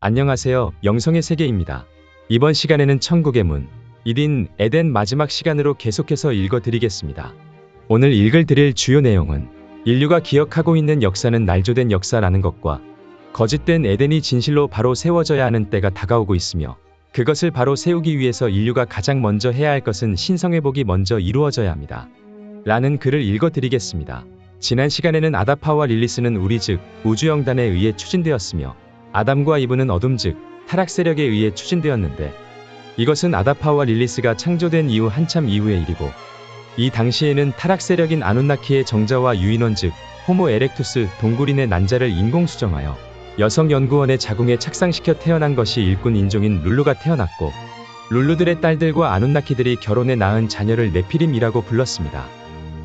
안녕하세요. 영성의 세계입니다. 이번 시간에는 천국의 문, 1인 에덴 마지막 시간으로 계속해서 읽어드리겠습니다. 오늘 읽을 주요 내용은 인류가 기억하고 있는 역사는 날조된 역사라는 것과 거짓된 에덴이 진실로 바로 세워져야 하는 때가 다가오고 있으며 그것을 바로 세우기 위해서 인류가 가장 먼저 해야 할 것은 신성회복이 먼저 이루어져야 합니다. 라는 글을 읽어드리겠습니다. 지난 시간에는 아다파와 릴리스는 우리 즉 우주영단에 의해 추진되었으며 아담과 이브는 어둠 즉 타락 세력에 의해 추진되었는데 이것은 아다파와 릴리스가 창조된 이후 한참 이후의 일이고 이 당시에는 타락 세력인 아누나키의 정자와 유인원 즉 호모 에렉투스 동굴인의 난자를 인공수정하여 여성 연구원의 자궁에 착상시켜 태어난 것이 일꾼 인종인 룰루가 태어났고 룰루들의 딸들과 아누나키들이 결혼해 낳은 자녀를 네피림이라고 불렀습니다.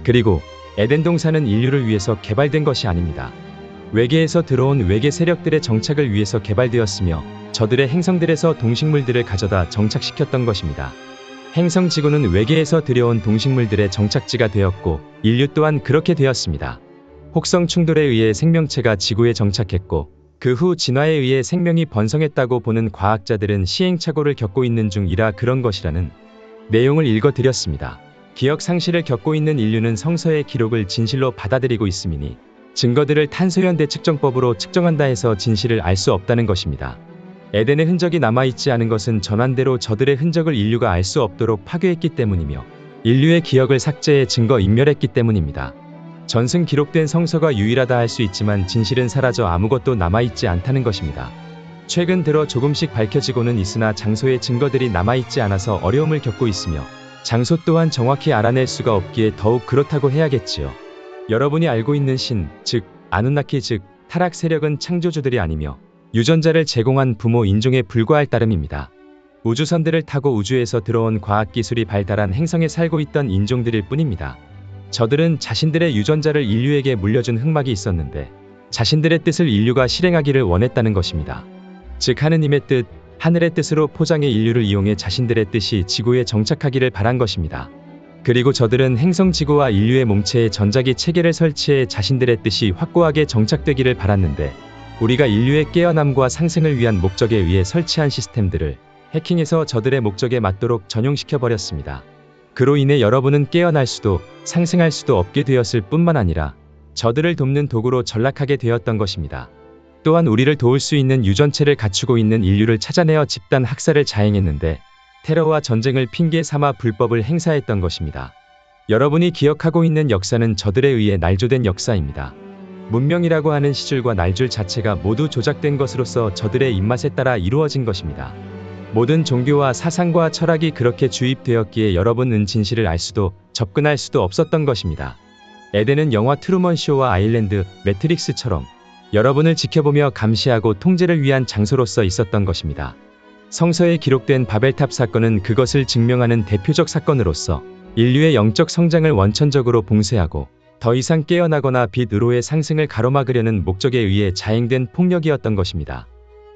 그리고 에덴 동산은 인류를 위해서 개발된 것이 아닙니다. 외계에서 들어온 외계 세력들의 정착을 위해서 개발되었으며 저들의 행성들에서 동식물들을 가져다 정착시켰던 것입니다. 행성 지구는 외계에서 들여온 동식물들의 정착지가 되었고 인류 또한 그렇게 되었습니다. 혹성 충돌에 의해 생명체가 지구에 정착했고 그 후 진화에 의해 생명이 번성했다고 보는 과학자들은 시행착오를 겪고 있는 중이라 그런 것이라는 내용을 읽어드렸습니다. 기억 상실을 겪고 있는 인류는 성서의 기록을 진실로 받아들이고 있음이니 증거들을 탄소연대 측정법으로 측정한다 해서 진실을 알 수 없다는 것입니다. 에덴의 흔적이 남아있지 않은 것은 전환대로 저들의 흔적을 인류가 알 수 없도록 파괴했기 때문이며 인류의 기억을 삭제해 증거 인멸했기 때문입니다. 전승 기록된 성서가 유일하다 할 수 있지만 진실은 사라져 아무것도 남아있지 않다는 것입니다. 최근 들어 조금씩 밝혀지고는 있으나 장소의 증거들이 남아있지 않아서 어려움을 겪고 있으며 장소 또한 정확히 알아낼 수가 없기에 더욱 그렇다고 해야겠지요. 여러분이 알고 있는 신, 즉 아누나키 즉 타락 세력은 창조주들이 아니며 유전자를 제공한 부모 인종에 불과할 따름입니다. 우주선들을 타고 우주에서 들어온 과학기술이 발달한 행성에 살고 있던 인종들일 뿐입니다. 저들은 자신들의 유전자를 인류에게 물려준 흑막이 있었는데 자신들의 뜻을 인류가 실행하기를 원했다는 것입니다. 즉 하느님의 뜻, 하늘의 뜻으로 포장해 인류를 이용해 자신들의 뜻이 지구에 정착하기를 바란 것입니다. 그리고 저들은 행성 지구와 인류의 몸체에 전자기 체계를 설치해 자신들의 뜻이 확고하게 정착되기를 바랐는데 우리가 인류의 깨어남과 상승을 위한 목적에 의해 설치한 시스템들을 해킹해서 저들의 목적에 맞도록 전용시켜버렸습니다. 그로 인해 여러분은 깨어날 수도 상승할 수도 없게 되었을 뿐만 아니라 저들을 돕는 도구로 전락하게 되었던 것입니다. 또한 우리를 도울 수 있는 유전체를 갖추고 있는 인류를 찾아내어 집단 학살을 자행했는데 테러와 전쟁을 핑계 삼아 불법을 행사했던 것입니다. 여러분이 기억하고 있는 역사는 저들에 의해 날조된 역사입니다. 문명이라고 하는 시줄과 날줄 자체가 모두 조작된 것으로서 저들의 입맛에 따라 이루어진 것입니다. 모든 종교와 사상과 철학이 그렇게 주입되었기에 여러분은 진실을 알 수도 접근할 수도 없었던 것입니다. 에덴은 영화 트루먼 쇼와 아일랜드, 매트릭스처럼 여러분을 지켜보며 감시하고 통제를 위한 장소로서 있었던 것입니다. 성서에 기록된 바벨탑 사건은 그것을 증명하는 대표적 사건으로서 인류의 영적 성장을 원천적으로 봉쇄하고 더 이상 깨어나거나 빛으로의 상승을 가로막으려는 목적에 의해 자행된 폭력이었던 것입니다.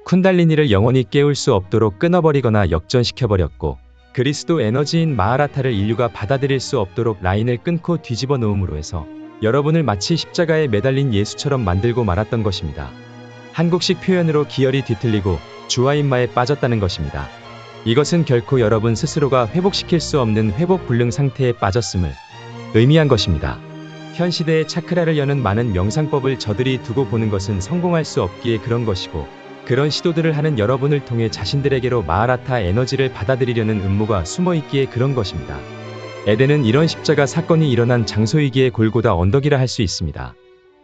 쿤달리니를 영원히 깨울 수 없도록 끊어버리거나 역전시켜버렸고 그리스도 에너지인 마하라타를 인류가 받아들일 수 없도록 라인을 끊고 뒤집어 놓음으로 해서 여러분을 마치 십자가에 매달린 예수처럼 만들고 말았던 것입니다. 한국식 표현으로 기혈이 뒤틀리고 주화인마에 빠졌다는 것입니다. 이것은 결코 여러분 스스로가 회복시킬 수 없는 회복 불능 상태에 빠졌음을 의미한 것입니다. 현 시대의 차크라를 여는 많은 명상법을 저들이 두고 보는 것은 성공할 수 없기에 그런 것이고 그런 시도들을 하는 여러분을 통해 자신들에게로 마하라타 에너지를 받아들이려는 음모가 숨어있기에 그런 것입니다. 에덴은 이런 십자가 사건이 일어난 장소이기에 골고다 언덕이라 할 수 있습니다.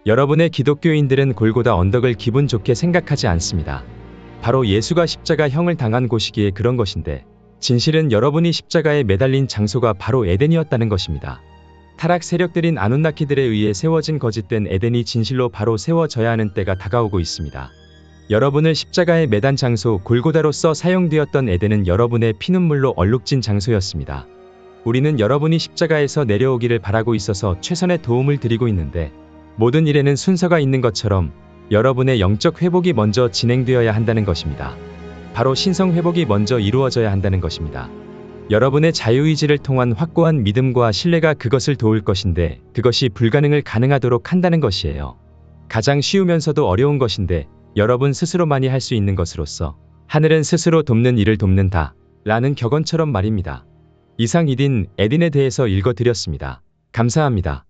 여러분의 기독교인들은 골고다 언덕을 기분 좋게 생각하지 않습니다. 바로 예수가 십자가형을 당한 곳이기에 그런 것인데 진실은 여러분이 십자가에 매달린 장소가 바로 에덴이었다는 것입니다. 타락 세력들인 아누나키들에 의해 세워진 거짓된 에덴이 진실로 바로 세워져야 하는 때가 다가오고 있습니다. 여러분을 십자가에 매단 장소 골고다로서 사용되었던 에덴은 여러분의 피눈물로 얼룩진 장소였습니다. 우리는 여러분이 십자가에서 내려오기를 바라고 있어서 최선의 도움을 드리고 있는데 모든 일에는 순서가 있는 것처럼 여러분의 영적 회복이 먼저 진행되어야 한다는 것입니다. 바로 신성 회복이 먼저 이루어져야 한다는 것입니다. 여러분의 자유의지를 통한 확고한 믿음과 신뢰가 그것을 도울 것인데 그것이 불가능을 가능하도록 한다는 것이에요. 가장 쉬우면서도 어려운 것인데 여러분 스스로만이 할 수 있는 것으로서 하늘은 스스로 돕는 이를 돕는다 라는 격언처럼 말입니다. 이상 이딘 에딘에 대해서 읽어드렸습니다. 감사합니다.